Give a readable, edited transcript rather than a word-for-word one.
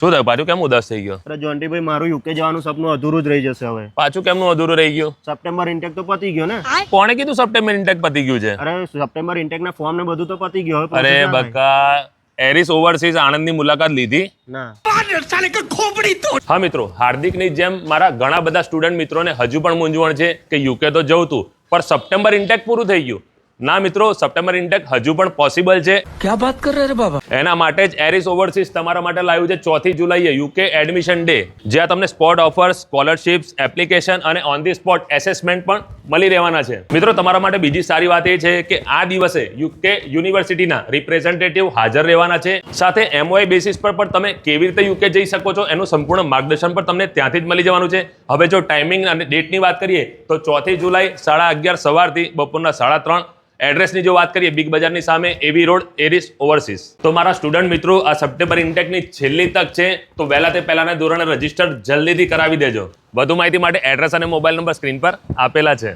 શું થયું પાછું કેમ ઉદાસ થઈ ગયો? અરે જોન્ટીભાઈ, મારું યુકે જવાનું સપનું અધૂરું જ રહી જશે હવે. પાછું કેમનું અધૂરું રહી ગયું? સપ્ટેમ્બર ઇન્ટેક તો પતી ગયો ને. કોણે કીધું સપ્ટેમ્બર ઇન્ટેક પતી ગયું છે? અરે સપ્ટેમ્બર ઇન્ટેક ના ફોર્મ ને બધું તો પતી ગયું હવે. અરે બકા, એરિસ ઓવરસીઝ આણંદની મુલાકાત લીધી? ના. હા મિત્રો, હાર્દિકની જેમ મારા ઘણા બધા સ્ટુડન્ટ મિત્રોને હજુ પણ મૂંઝવણ છે કે યુકે તો જવું તું, પણ સપ્ટેમ્બર ઇન્ટેક પૂરું થઈ ગયું. ના મિત્રો, સપ્ટેમ્બર ઇન્ટેક હજુ પણ પોસિબલ છે. क्या बात कर रहे हैं बाबा? એના માટે જ એરિસ ઓવરસીઝ તમારા માટે લાવ્યું છે 4 જુલાઈએ યુકે એડમિશન ડે, જ્યાં તમને સ્પોટ ઓફર્સ, સ્કોલરશિપ્સ, એપ્લિકેશન અને ઓન ધી સ્પોટ એસેસમેન્ટ પણ મળી રહેવાના છે. મિત્રો, તમારા માટે બીજી સારી વાત એ છે કે આ દિવસે યુકે યુનિવર્સિટીના રિપ્રેઝેન્ટેટિવ હાજર રહેવાના છે. સાથે MOI બેસિસ પર પણ તમે કેવી રીતે યુકે જઈ શકો છો એનું સંપૂર્ણ માર્ગદર્શન પણ તમને ત્યાંથી જ મળી જવાનું છે. હવે જો ટાઈમિંગ અને ડેટની વાત કરીએ તો 4 જુલાઈ 11:30 સવારથી બપોરના 3:30. એડ્રેસની જો વાત કરીએ, બિગ બજારની સામે એવી રોડ, એરિસ ઓવરસીઝ. તો મારા સ્ટુડન્ટ મિત્રો, આ સપ્ટેમ્બર ઇન્ટેકની છેલ્લી તક છે, તો વહેલા તે પહેલાના ધોરણે રજીસ્ટર જલ્દીથી કરાવી દેજો. વધુ માહિતી માટે એડ્રેસ અને મોબાઈલ નંબર સ્ક્રીન પર આપેલા છે.